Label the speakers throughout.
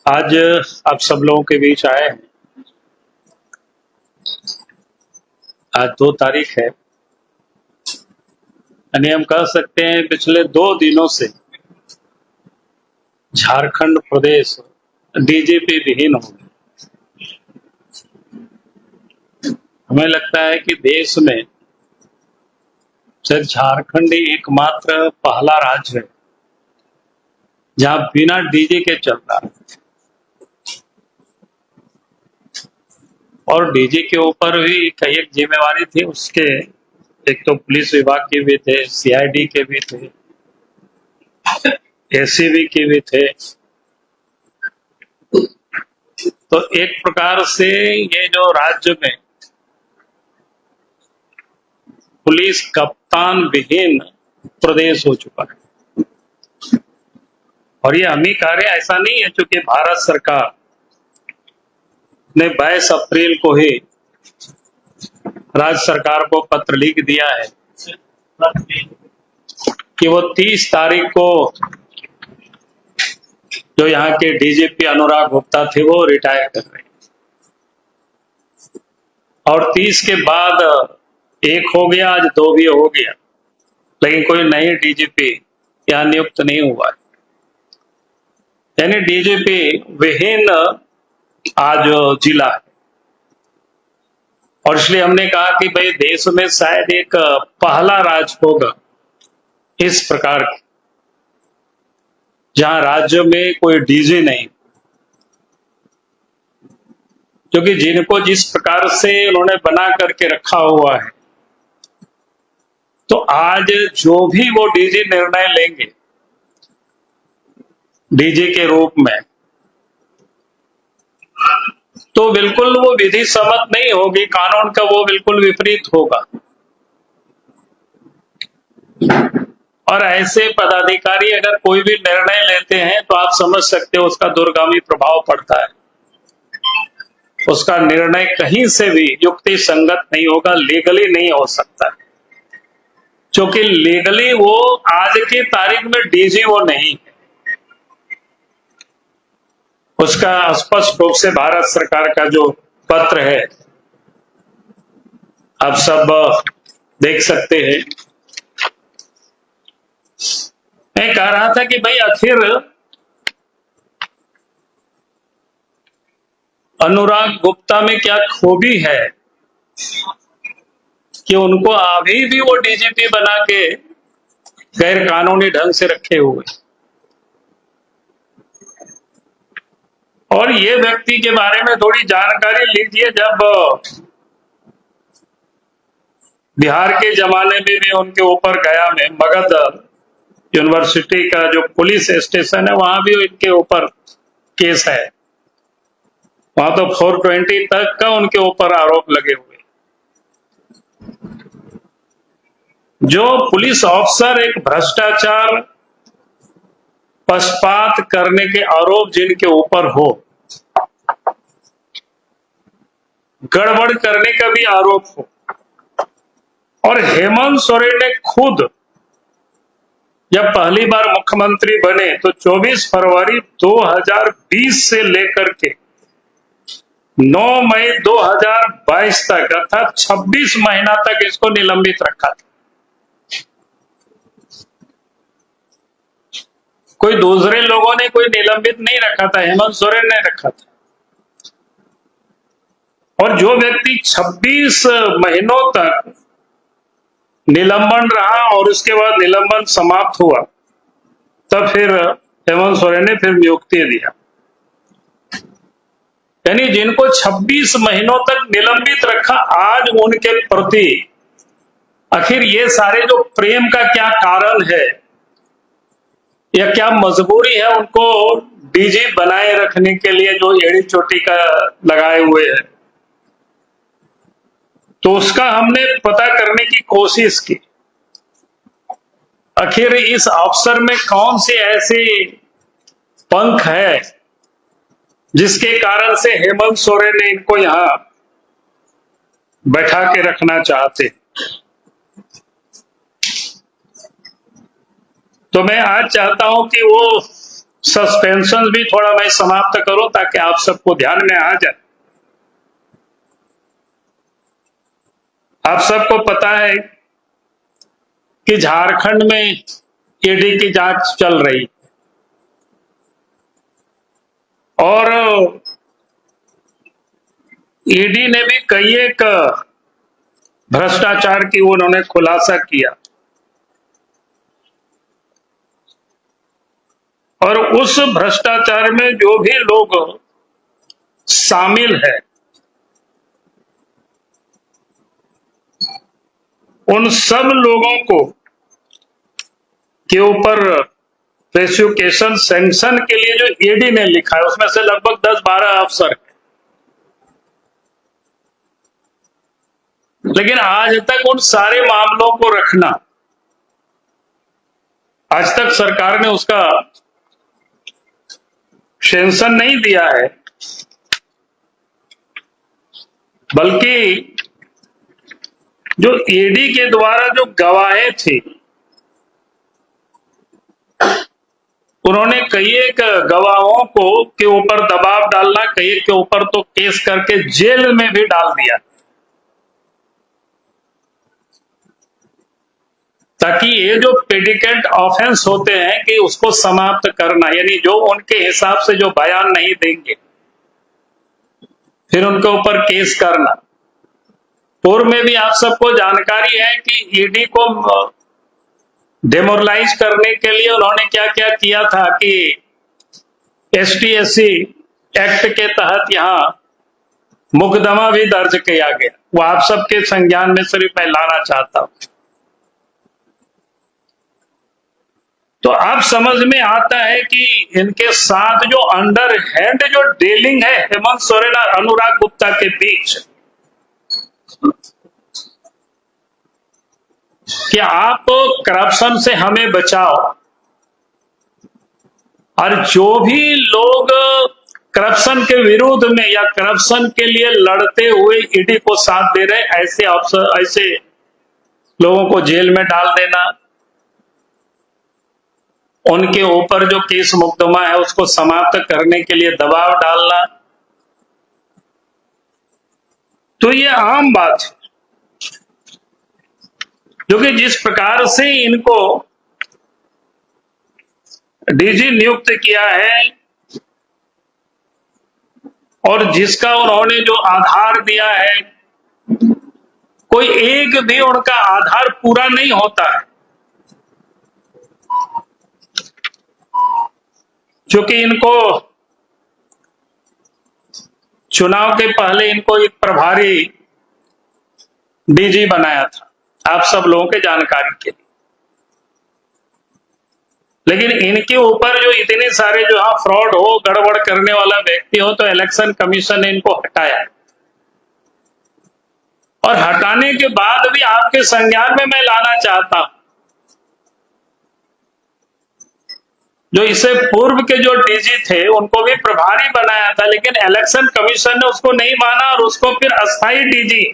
Speaker 1: आज आप सब लोगों के बीच आए हैं। आज 2 तारीख है, यानी हम कह सकते हैं पिछले 2 दिनों से झारखंड प्रदेश डीजीपी विहीन हो गया। हमें लगता है कि देश में सिर्फ झारखंड ही एकमात्र पहला राज्य है जहां बिना डीजी के चल रहा है। और डीजी के ऊपर भी कई एक जिम्मेवारी थी उसके, एक तो पुलिस विभाग के भी थे, सीआईडी के भी थे, एसीबी के भी थे। तो एक प्रकार से ये जो राज्य में पुलिस कप्तान विहीन प्रदेश हो चुका है। और ये हम ही कह रहे हैं, ऐसा नहीं है, क्योंकि भारत सरकार ने 22 अप्रैल को ही राज्य सरकार को पत्र लिख दिया है कि वो 30 तारीख को जो यहाँ के डीजीपी अनुराग गुप्ता थे वो रिटायर कर रहे हैं। और 30 के बाद 1 हो गया, आज 2 भी हो गया, लेकिन कोई नई डीजीपी यहाँ नियुक्त नहीं हुआ है। यानी डीजीपी विहीन आज जिला है। और इसलिए हमने कहा कि भाई देश में शायद एक पहला राज्य होगा इस प्रकार की, जहां राज्य में कोई डीजी नहीं, क्योंकि जिनको जिस प्रकार से उन्होंने बना करके रखा हुआ है, तो आज जो भी वो डीजी निर्णय लेंगे डीजी के रूप में, तो बिल्कुल वो विधि सम्मत नहीं होगी, कानून का वो बिल्कुल विपरीत होगा। और ऐसे पदाधिकारी अगर कोई भी निर्णय लेते हैं तो आप समझ सकते हो उसका दूरगामी प्रभाव पड़ता है। उसका निर्णय कहीं से भी युक्ति संगत नहीं होगा, लीगली नहीं हो सकता, क्योंकि लीगली वो आज की तारीख में डीजी वो नहीं है। उसका स्पष्ट रूप से भारत सरकार का जो पत्र है आप सब देख सकते हैं। मैं कह रहा था कि भाई आखिर अनुराग गुप्ता में क्या खूबी है कि उनको अभी भी वो डीजीपी बना के गैर कानूनी ढंग से रखे हुए। और ये व्यक्ति के बारे में थोड़ी जानकारी लीजिए। जब बिहार के जमाने में भी उनके ऊपर गया में मगध यूनिवर्सिटी का जो पुलिस स्टेशन है वहां भी इनके ऊपर केस है, वहां तो 420 तक का उनके ऊपर आरोप लगे हुए। जो पुलिस अफसर एक भ्रष्टाचार पक्षपात करने के आरोप जिनके ऊपर हो, गड़बड़ करने का भी आरोप हो, और हेमंत सोरेन ने खुद जब पहली बार मुख्यमंत्री बने तो 24 फरवरी 2020 से लेकर के 9 मई 2022 तक, अर्थात 26 महीना तक इसको निलंबित रखा था। कोई दूसरे लोगों ने कोई निलंबित नहीं रखा था, हेमंत सोरेन ने रखा था। और जो व्यक्ति 26 महीनों तक निलंबन रहा और उसके बाद निलंबन समाप्त हुआ, तब फिर हेमंत सोरेन ने फिर नियुक्ति दिया। यानी जिनको 26 महीनों तक निलंबित रखा, आज उनके प्रति आखिर ये सारे जो प्रेम का क्या कारण है या क्या मजबूरी है उनको डीजी बनाए रखने के लिए, जो एड़ी चोटी का लगाए हुए है, तो उसका हमने पता करने की कोशिश की। आखिर इस अफसर में कौन से ऐसे पंख है जिसके कारण से हेमंत सोरेन ने इनको यहां बैठा के रखना चाहते। तो मैं आज चाहता हूं कि वो सस्पेंशन भी थोड़ा मैं समाप्त करूं ताकि आप सबको ध्यान में आ जाए। आप सबको पता है कि झारखंड में ईडी की जांच चल रही और ईडी ने भी कई एक भ्रष्टाचार की उन्होंने खुलासा किया और उस भ्रष्टाचार में जो भी लोग शामिल है उन सब लोगों को के ऊपर प्रोसिक्यूशन सैंक्शन के लिए जो ईडी ने लिखा है उसमें से लगभग 10-12 अफसर हैं। लेकिन आज तक उन सारे मामलों को रखना, आज तक सरकार ने उसका सैंक्शन नहीं दिया है, बल्कि जो ईडी के द्वारा जो गवाहें थी उन्होंने कई एक गवाहों को के ऊपर दबाव डालना, कई के ऊपर तो केस करके जेल में भी डाल दिया ताकि ये जो प्रेडिकेट ऑफेंस होते हैं कि उसको समाप्त करना, यानी जो उनके हिसाब से जो बयान नहीं देंगे फिर उनके ऊपर केस करना। पूर्व में भी आप सबको जानकारी है कि ईडी को डेमोरलाइज करने के लिए उन्होंने क्या क्या किया था कि ST/SC एक्ट के तहत यहां मुकदमा भी दर्ज किया गया। वो आप सबके संज्ञान में सिर्फ मैं लाना चाहता हूं। तो आप समझ में आता है कि इनके साथ जो अंडर हैंड जो डीलिंग है हेमंत सोरेन और अनुराग गुप्ता के बीच, कि आप करप्शन से हमें बचाओ और जो भी लोग करप्शन के विरोध में या करप्शन के लिए लड़ते हुए ईडी को साथ दे रहे ऐसे अफसर, ऐसे लोगों को जेल में डाल देना, उनके ऊपर जो केस मुकदमा है उसको समाप्त करने के लिए दबाव डालना, तो ये आम बात है। जो कि जिस प्रकार से इनको डीजी नियुक्त किया है और जिसका उन्होंने जो आधार दिया है, कोई एक भी उनका आधार पूरा नहीं होता है, क्योंकि इनको चुनाव के पहले इनको एक प्रभारी डीजी बनाया था, आप सब लोगों के जानकारी के लिए। लेकिन इनके ऊपर जो इतने सारे जो फ्रॉड हो, गड़बड़ करने वाला व्यक्ति हो, तो इलेक्शन कमीशन ने इनको हटाया और हटाने के बाद भी आपके संज्ञान में मैं लाना चाहता हूं, जो इससे पूर्व के जो डीजी थे उनको भी प्रभारी बनाया था, लेकिन इलेक्शन कमीशन ने उसको नहीं माना और उसको फिर अस्थायी डीजी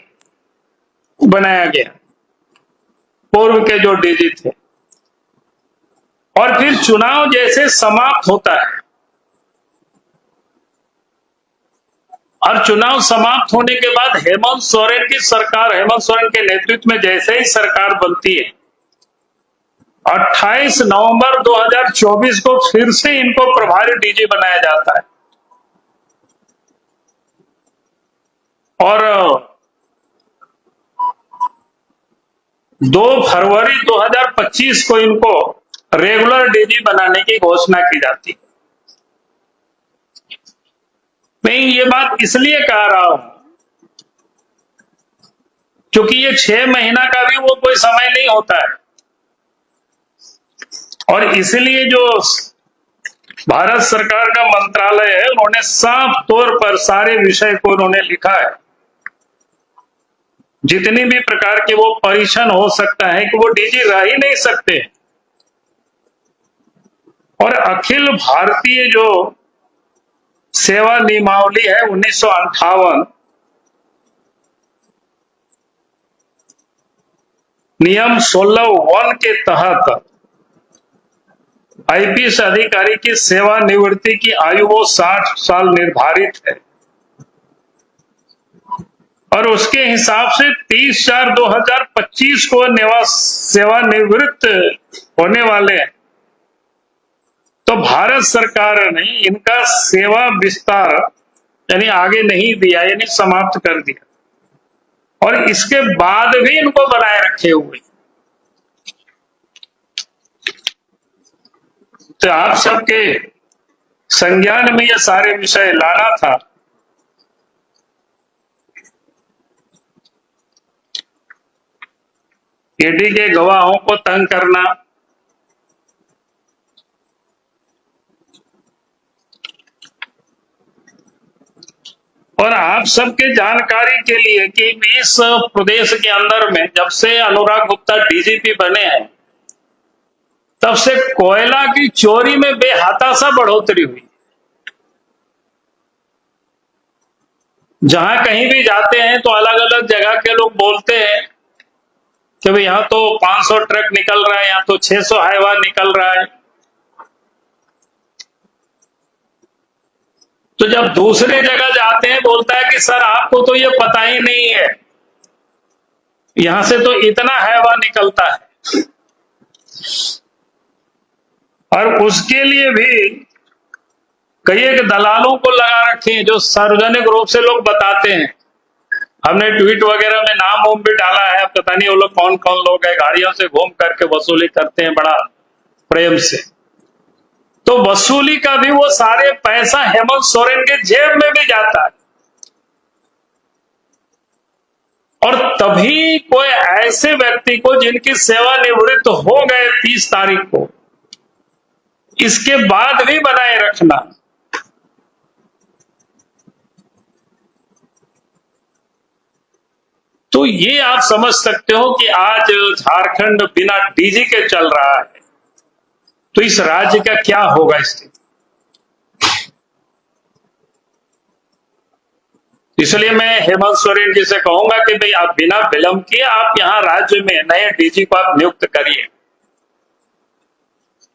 Speaker 1: बनाया गया, पूर्व के जो डीजी थे। और फिर चुनाव जैसे समाप्त होता है और चुनाव समाप्त होने के बाद हेमंत सोरेन की सरकार, हेमंत सोरेन के नेतृत्व में जैसे ही सरकार बनती है, 28 नवंबर 2024 को फिर से इनको प्रभारी डीजी बनाया जाता है और 2 फरवरी 2025 को इनको रेगुलर डीजी बनाने की घोषणा की जाती है। मैं ये बात इसलिए कह रहा हूं क्योंकि ये 6 महीना का भी वो कोई समय नहीं होता है और इसलिए जो भारत सरकार का मंत्रालय है उन्होंने साफ तौर पर सारे विषय को उन्होंने लिखा है, जितनी भी प्रकार के वो परीक्षण हो सकता है कि वो डीजी रह ही नहीं सकते। और अखिल भारतीय जो सेवा नियमावली है 1958, नियम 16(1) के तहत आईपीएस अधिकारी की सेवानिवृत्ति की आयु वो 60 साल निर्धारित है और उसके हिसाब से 30/4/2025 को सेवानिवृत्त होने वाले हैं। तो भारत सरकार ने इनका सेवा विस्तार यानी आगे नहीं दिया, यानी समाप्त कर दिया और इसके बाद भी इनको बनाए रखे हुए। तो आप सबके संज्ञान में ये सारे विषय लाना था। ईडी के गवाहों को तंग करना, और आप सबके जानकारी के लिए कि इस प्रदेश के अंदर में जब से अनुराग गुप्ता डीजीपी बने हैं तब से कोयला की चोरी में बेहाताशा बढ़ोतरी हुई। जहां कहीं भी जाते हैं तो अलग अलग जगह के लोग बोलते हैं कि भाई यहां तो 500 ट्रक निकल रहा है, यहां तो 600 हाईवा निकल रहा है। तो जब दूसरे जगह जाते हैं बोलता है कि सर आपको तो ये पता ही नहीं है, यहां से तो इतना हाईवा निकलता है। और उसके लिए भी कई एक दलालों को लगा रखे हैं जो सार्वजनिक रूप से लोग बताते हैं। हमने ट्वीट वगैरह में नाम वाम भी डाला है, पता नहीं वो लोग कौन कौन लोग हैं, गाड़ियों से घूम करके वसूली करते हैं बड़ा प्रेम से। तो वसूली का भी वो सारे पैसा हेमंत सोरेन के जेब में भी जाता है। और तभी कोई ऐसे व्यक्ति को जिनकी सेवानिवृत्त हो गए 30 तारीख को, इसके बाद भी बनाए रखना, तो ये आप समझ सकते हो कि आज झारखंड बिना डीजी के चल रहा है, तो इस राज्य का क्या होगा स्थिति। इसलिए मैं हेमंत सोरेन जी से कहूंगा कि भाई आप बिना विलंब किए आप यहां राज्य में नए डीजी को आप नियुक्त करिए,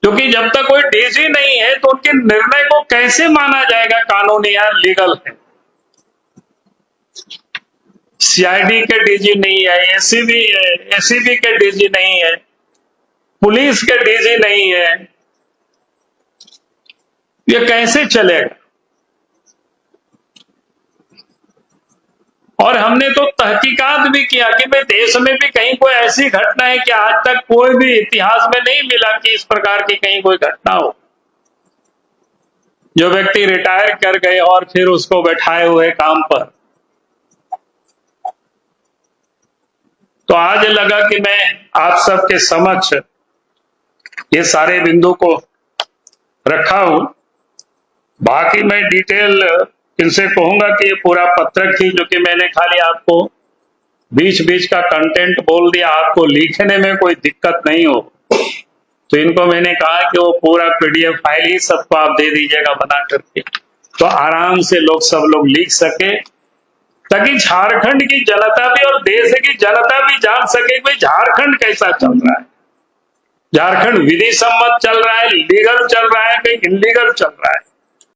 Speaker 1: क्योंकि जब तक कोई डीजी नहीं है तो उनके निर्णय को कैसे माना जाएगा, कानूनी या लीगल है। सीआईडी के डीजी नहीं है, एसीबी के डीजी नहीं है, पुलिस के डीजी नहीं है, ये कैसे चलेगा। और हमने तो तहकीकात भी किया कि भाई देश में भी कहीं कोई ऐसी घटना है कि आज तक कोई भी इतिहास में नहीं मिला कि इस प्रकार की कहीं कोई घटना हो, जो व्यक्ति रिटायर कर गए और फिर उसको बैठाए हुए काम पर। तो आज लगा कि मैं आप सबके समक्ष ये सारे बिंदु को रखा हूं। बाकी मैं डिटेल इनसे कहूंगा कि ये पूरा पत्रक ही, जो कि मैंने खाली आपको बीच बीच का कंटेंट बोल दिया, आपको लिखने में कोई दिक्कत नहीं हो, तो इनको मैंने कहा कि वो पूरा पीडीएफ फाइल ही सबको आप दे दीजिएगा बना करके, तो आराम से लोग सब लोग लिख सके, ताकि झारखंड की जनता भी और देश की जनता भी जान सके कि झारखंड कैसा चल रहा है। झारखंड विधि सम्मत चल रहा है, लीगल चल रहा है, कहीं इनलीगल चल रहा है।